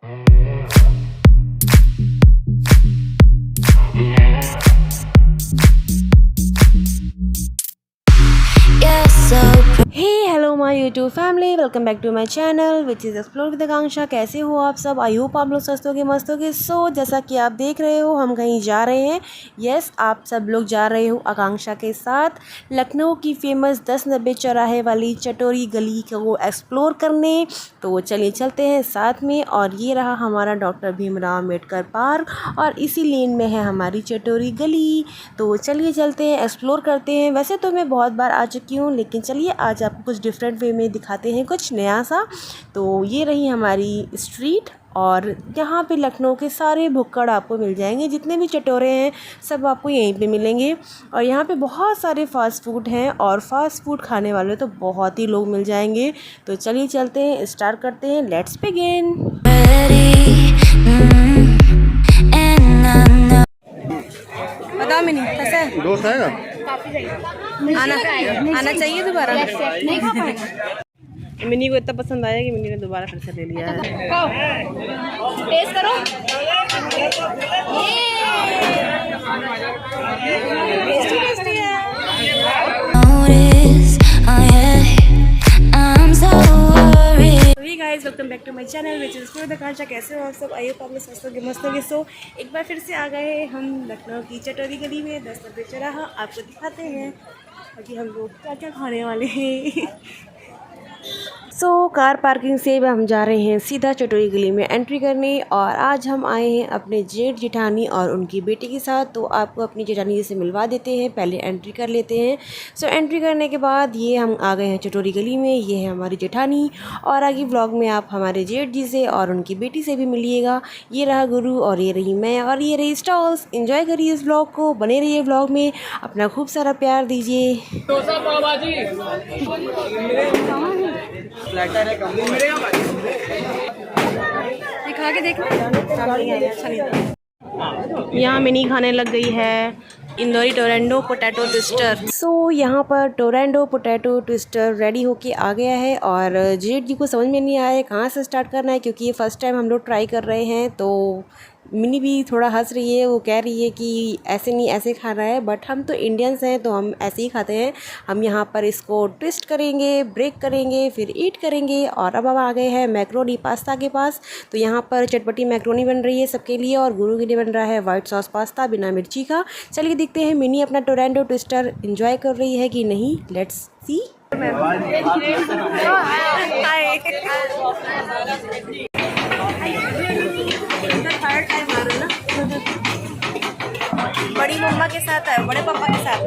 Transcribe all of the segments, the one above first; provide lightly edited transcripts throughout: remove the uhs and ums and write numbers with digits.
Hey hello my YouTube family, welcome back to my channel which is explore with Akanksha. कैसे हो आप सब? I hope आप लोग स्वस्थ होगे, मस्त होगे। सो जैसा कि आप देख रहे हो, हम कहीं जा रहे हैं। यस, आप सब लोग जा रहे हो आकांक्षा के साथ लखनऊ की फेमस 1090 चौराहे वाली चटोरी गली को एक्सप्लोर करने। तो चलिए चलते हैं साथ में। और ये रहा हमारा डॉक्टर भीमराव अम्बेडकर पार्क और इसी लेन में है हमारी चटोरी गली। तो चलिए चलते हैं, एक्सप्लोर करते हैं। वैसे तो मैं बहुत बार आ चुकी हूँ, लेकिन चलिए आज आपको कुछ डिफरेंट वे में दिखाते हैं, कुछ नया सा। तो ये रही हमारी स्ट्रीट और यहाँ पे लखनऊ के सारे भुक्कड़ आपको मिल जाएंगे। जितने भी चटोरे हैं सब आपको यहीं पे मिलेंगे। और यहाँ पे बहुत सारे फास्ट फूड हैं और फास्ट फूड खाने वाले तो बहुत ही लोग मिल जाएंगे। तो चलिए चलते हैं, स्टार्ट करते हैं। Let's begin. बताओ मिनी कैसा है? दोस्त आएगा? आना चाहिए दोबारा। मिनी को इतना पसंद आया कि मिनी ने दोबारा फिर से ले लिया है। टेस्ट करो। टेस्टी टेस्टी है। Guys, welcome back to my channel which is for the Akanksha. कैसे हो आप सब? आई होप आप लोग स्वस्थ होगे, मस्त होगे। सो एक बार फिर से आ गए हम लखनऊ की चटोरी गली में 1090 चौराहा। आपको दिखाते हैं अभी हम लोग क्या क्या खाने वाले हैं। सो कार पार्किंग से हम जा रहे हैं सीधा चटोरी गली में एंट्री करने। और आज हम आए हैं अपने जेठ जेठानी और उनकी बेटी के साथ। तो आपको अपनी जेठानी जी से मिलवा देते हैं, पहले एंट्री कर लेते हैं। सो एंट्री करने के बाद ये हम आ गए हैं चटोरी गली में। ये है हमारी जेठानी और आगे व्लॉग में आप हमारे जेठ जी से और उनकी बेटी से भी मिलिएगा। ये रहा गुरु और ये रही मैं और ये रही स्टॉल्स। एंजॉय करिए इस व्लॉग को, बने रहिए व्लॉग में, अपना खूब सारा प्यार दीजिए। दिखा के देखना। यहाँ मिनी खाने लग गई है इंदौरी टोरेंडो पोटैटो ट्विस्टर। सो यहाँ पर टोरेंडो पोटैटो ट्विस्टर रेडी होके आ गया है। और जेठ जी को समझ में नहीं आया है कहाँ से स्टार्ट करना है, क्योंकि ये फर्स्ट टाइम हम लोग ट्राई कर रहे हैं। तो मिनी भी थोड़ा हंस रही है, वो कह रही है कि ऐसे नहीं ऐसे खाना है। बट हम तो इंडियंस हैं तो हम ऐसे ही खाते हैं। हम यहाँ पर इसको ट्विस्ट करेंगे, ब्रेक करेंगे, फिर ईट करेंगे। और अब हम आ गए हैं मैक्रोनी पास्ता के पास। तो यहाँ पर चटपटी मैक्रोनी बन रही है सबके लिए और गुरु के लिए बन रहा है वाइट सॉस पास्ता बिना मिर्ची का। चलिए देखते हैं मिनी अपना टोरेंडो ट्विस्टर एंजॉय कर रही है कि नहीं। Let's see. थर्ड टाइम आ रहा है ना। बड़ी मम्मा के साथ है, बड़े पापा के साथ।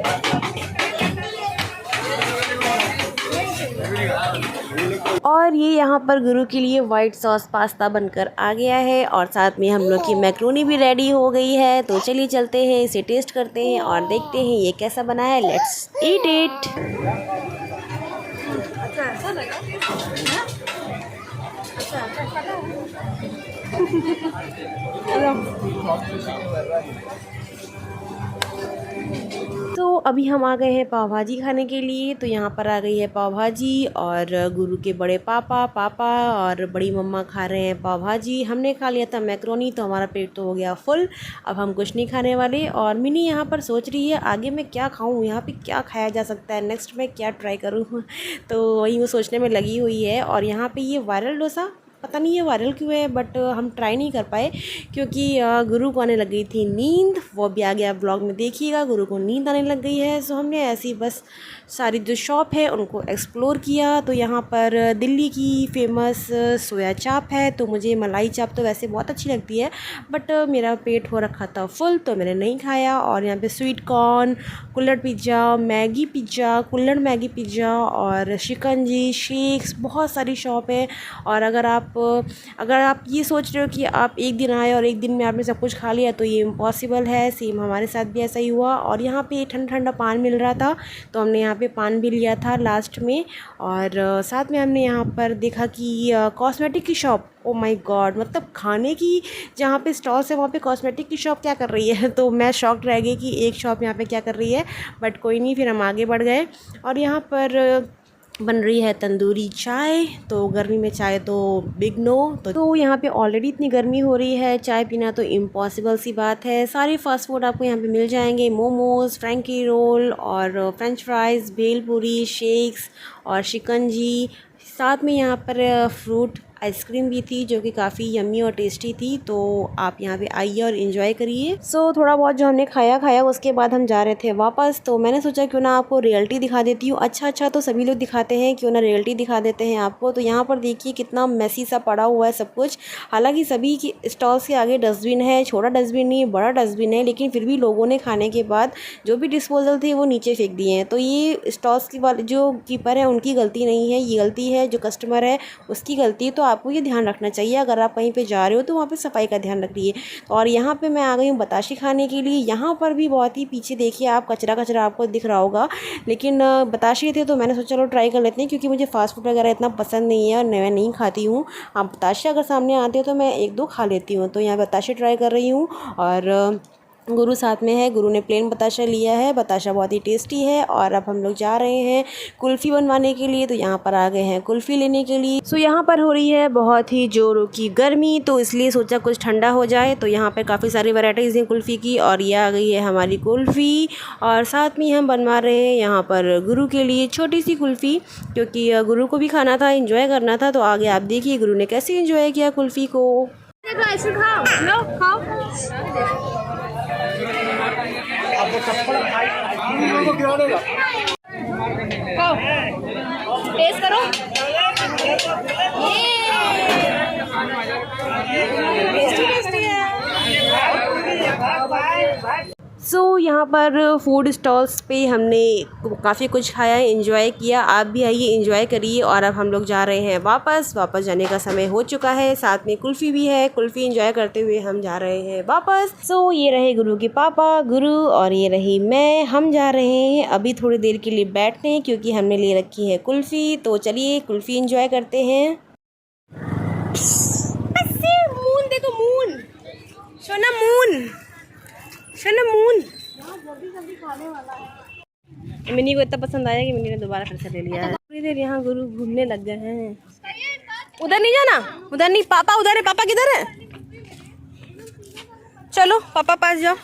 और ये यहाँ पर गुरु के लिए वाइट सॉस पास्ता बनकर आ गया है और साथ में हम लोग की मैक्रोनी भी रेडी हो गई है। तो चलिए चलते हैं, इसे टेस्ट करते हैं और देखते हैं ये कैसा बना है। Let's eat it. तो अभी हम आ गए हैं पाव भाजी खाने के लिए। तो यहाँ पर आ गई है पाव भाजी और गुरु के बड़े पापा और बड़ी मम्मा खा रहे हैं पाव भाजी। हमने खा लिया था मैक्रोनी, तो हमारा पेट तो हो गया फुल। अब हम कुछ नहीं खाने वाले। और मिनी यहाँ पर सोच रही है आगे मैं क्या खाऊँ, यहाँ पे क्या खाया जा सकता है, नेक्स्ट मैं क्या ट्राई करूँ। तो वही वो सोचने में लगी हुई है। और यहाँ पर ये वायरल डोसा, पता नहीं ये वायरल क्यों है, बट हम ट्राई नहीं कर पाए क्योंकि गुरु को आने लग गई थी नींद। वो भी आ गया ब्लॉग में, देखिएगा। गुरु को नींद आने लग गई है। सो हमने ऐसी बस सारी जो शॉप है उनको एक्सप्लोर किया। तो यहाँ पर दिल्ली की फेमस सोया चाप है। तो मुझे मलाई चाप तो वैसे बहुत अच्छी लगती है, बट मेरा पेट हो रखा था फुल तो मैंने नहीं खाया। और यहाँ पे स्वीट कॉर्न, कुल्हड़ पिज़्ज़ा, मैगी पिज़्ज़ा, कुल्हड़ मैगी पिज़्ज़ा और शिकंजी, शेक्स, बहुत सारी शॉप है। और अगर आप ये सोच रहे हो कि आप एक दिन आए और एक दिन में आपने सब कुछ खा लिया, तो ये इम्पॉसिबल है। सेम हमारे साथ भी ऐसा ही हुआ। और यहाँ पे ठंडा ठंडा पान मिल रहा था, तो हमने यहाँ पे पान भी लिया था लास्ट में। और साथ में हमने यहाँ पर देखा कि कॉस्मेटिक की शॉप, ओ माय गॉड, मतलब खाने की जहाँ पे स्टॉल्स है वहाँ पे कॉस्मेटिक की शॉप क्या कर रही है। तो मैं शॉक्ड रह गई कि एक शॉप यहाँ पे क्या कर रही है। बट कोई नहीं, फिर हम आगे बढ़ गए। और यहाँ पर बन रही है तंदूरी चाय। तो गर्मी में चाय तो बिग नो। तो यहाँ पे ऑलरेडी इतनी गर्मी हो रही है, चाय पीना तो इम्पॉसिबल सी बात है। सारे फास्ट फूड आपको यहाँ पे मिल जाएंगे, मोमोज़, फ्रैंकी रोल और फ्रेंच फ्राइज़, भेलपूरी, शेक्स और शिकंजी। साथ में यहाँ पर फ्रूट आइसक्रीम भी थी जो कि काफ़ी यम्मी और टेस्टी थी। तो आप यहाँ पे आइए और इन्जॉय करिए। सो थोड़ा बहुत जो हमने खाया उसके बाद हम जा रहे थे वापस। तो मैंने सोचा क्यों ना आपको रियलिटी दिखा देती हूँ। अच्छा तो सभी लोग दिखाते हैं, क्यों ना रियलिटी दिखा देते हैं आपको। तो यहाँ पर देखिए कितना मैसी सा पड़ा हुआ है सब कुछ। हालांकि सभी की स्टॉल्स के आगे डस्टबिन है, छोटा डस्टबिन नहीं बड़ा डस्टबिन है, लेकिन फिर भी लोगों ने खाने के बाद जो भी डिस्पोजल थे वो नीचे फेंक दिए हैं। तो ये स्टॉल्स की वाले जो कीपर है उनकी गलती नहीं है, ये गलती है जो कस्टमर है उसकी गलती। तो आपको ये ध्यान रखना चाहिए, अगर आप कहीं पे जा रहे हो तो वहाँ पे सफाई का ध्यान रखिए। और यहाँ पे मैं आ गई हूँ बताशे खाने के लिए। यहाँ पर भी बहुत ही पीछे देखिए आप कचरा आपको दिख रहा होगा, लेकिन बताशे थे तो मैंने सोचा चलो ट्राई कर लेते हैं, क्योंकि मुझे फास्ट फूड वगैरह इतना पसंद नहीं है और मैं नहीं खाती हूँ। आप बताशे अगर सामने आते हो तो मैं 1-2 खा लेती हूँ। तो यहाँ बताशे ट्राई कर रही हूँ और गुरु साथ में है। गुरु ने प्लेन बताशा लिया है, बताशा बहुत ही टेस्टी है। और अब हम लोग जा रहे हैं कुल्फ़ी बनवाने के लिए। तो यहाँ पर आ गए हैं कुल्फ़ी लेने के लिए। सो यहाँ पर हो रही है बहुत ही जोरों की गर्मी, तो इसलिए सोचा कुछ ठंडा हो जाए। तो यहाँ पर काफ़ी सारी वैराइटीज़ हैं कुल्फ़ी की, और ये आ गई है हमारी कुल्फ़ी। और साथ में हम बनवा रहे हैं यहाँ पर गुरु के लिए छोटी सी कुल्फ़ी, क्योंकि गुरु को भी खाना था, इंजॉय करना था। तो आगे आप देखिए गुरु ने कैसे इंजॉय किया कुल्फ़ी को। खाओ लो खाओ। खाओ टेस्ट करो। टेस्टी है। सो यहाँ पर फूड स्टॉल्स पे हमने काफ़ी कुछ खाया, एंजॉय किया। आप भी आइए एंजॉय करिए। और अब हम लोग जा रहे हैं वापस जाने का समय हो चुका है। साथ में कुल्फ़ी भी है, कुल्फ़ी एंजॉय करते हुए हम जा रहे हैं वापस। सो ये रहे गुरु के पापा गुरु, और ये रही मैं। हम जा रहे हैं अभी थोड़ी देर के लिए बैठने, क्योंकि हमने ले रखी है कुल्फ़ी। तो चलिए कुल्फ़ी एंजॉय करते हैं। मून देखो, मून सोना, मून सोना, मून जल्दी खाने वाला है। मिनी को इतना पसंद आया कि मिनी ने दोबारा फिर से ले लिया है। थोड़ी देर यहाँ गुरु घूमने लग गए हैं। उधर नहीं जाना, उधर नहीं। पापा उधर है। पापा किधर है? चलो पापा पास जाओ।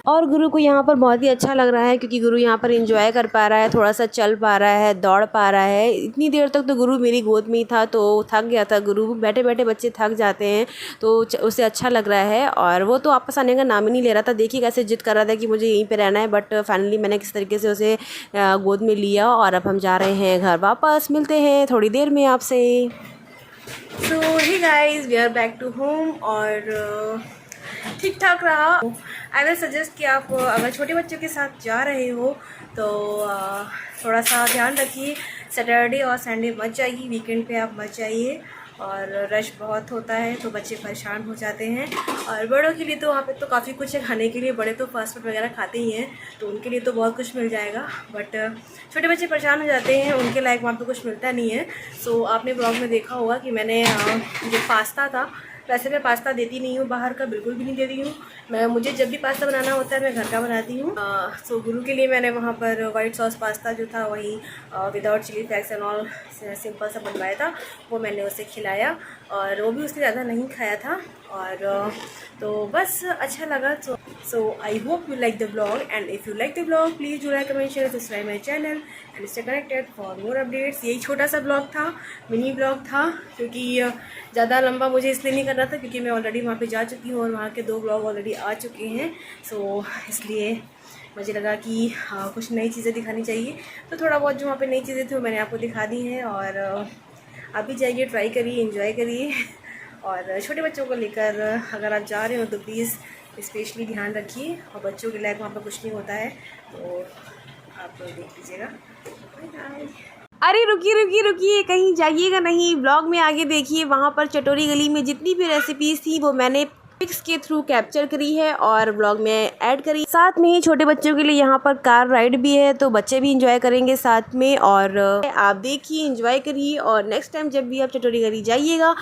और गुरु को यहाँ पर बहुत ही अच्छा लग रहा है, क्योंकि गुरु यहाँ पर एंजॉय कर पा रहा है, थोड़ा सा चल पा रहा है, दौड़ पा रहा है। इतनी देर तक तो गुरु मेरी गोद में ही था तो थक गया था गुरु। बैठे बैठे बच्चे थक जाते हैं, तो उसे अच्छा लग रहा है। और वो तो वापस आने का नाम ही नहीं ले रहा था। देखिए कैसे जिद कर रहा था कि मुझे यहीं पर रहना है, बट फाइनली मैंने किस तरीके से उसे गोद में लिया। और अब हम जा रहे हैं घर वापस। मिलते हैं थोड़ी देर में आपसे। So hey guys, we are back to home. और ठीक ठाक रहा। आई विल सजेस्ट कि आप अगर छोटे बच्चों के साथ जा रहे हो तो थोड़ा सा ध्यान रखिए। सैटरडे और संडे मत जाइए, वीकेंड पे आप मत जाइए। और रश बहुत होता है तो बच्चे परेशान हो जाते हैं। और बड़ों के लिए तो वहाँ पे तो काफ़ी कुछ है खाने के लिए, बड़े तो फास्ट फूड वगैरह खाते ही हैं तो उनके लिए तो बहुत कुछ मिल जाएगा। बट छोटे बच्चे परेशान हो जाते हैं, उनके लायक वहाँ पे कुछ मिलता नहीं है। सो आपने ब्लॉग में देखा होगा कि मैंने जो पास्ता था, वैसे मैं पास्ता देती नहीं हूँ, बाहर का बिल्कुल भी नहीं देती हूँ। मुझे जब भी पास्ता बनाना होता है मैं घर का बनाती हूँ। सो गुरु के लिए मैंने वहाँ पर वाइट सॉस पास्ता जो था वही without chili flakes and all simple सा बनवाया था, वो मैंने उसे खिलाया। और वो भी उससे ज़्यादा नहीं खाया था। और तो बस अच्छा लगा। So I hope you like the blog, and if you like the blog please do like, comment, share, subscribe my channel and stay connected for more updates. यही छोटा सा ब्लॉग था, मिनी ब्लॉग था, क्योंकि ज़्यादा लंबा मुझे इसलिए नहीं करना था क्योंकि मैं ऑलरेडी वहाँ पे जा चुकी हूँ और वहाँ के 2 ब्लॉग ऑलरेडी आ चुके हैं। सो इसलिए मुझे लगा कि कुछ नई चीज़ें दिखानी चाहिए। तो थोड़ा बहुत जो वहाँ पे नई चीज़ें थी वो मैंने आपको दिखा दी हैं। और आप भी जाइए, ट्राई करिए, एंजॉय करिए। और छोटे बच्चों को लेकर अगर आप जा रहे हो तो प्लीज़ स्पेशली ध्यान रखिए। और बच्चों के लायक वहाँ पर कुछ नहीं होता है, तो आप देख लीजिएगा। अरे रुकिए, कहीं जाइएगा नहीं, ब्लॉग में आगे देखिए। वहाँ पर चटोरी गली में जितनी भी रेसिपीज़ थी वो मैंने पिक्स के थ्रू कैप्चर करी है और ब्लॉग में ऐड करी। साथ में ही छोटे बच्चों के लिए यहाँ पर कार राइड भी है, तो बच्चे भी इंजॉय करेंगे साथ में। और आप देखिए, इंजॉय करिए और नेक्स्ट टाइम जब भी आप चटोरी गली जाइएगा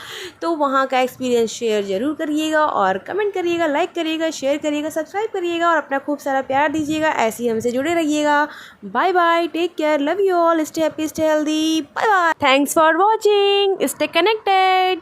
तो वहाँ का एक्सपीरियंस शेयर ज़रूर करिएगा और कमेंट करिएगा, लाइक करिएगा, शेयर करिएगा, सब्सक्राइब करिएगा और अपना खूब सारा प्यार दीजिएगा। ऐसे ही हमसे जुड़े रहिएगा। Bye bye, take care, love you all, stay happy, stay healthy, bye bye, thanks for watching, stay connected.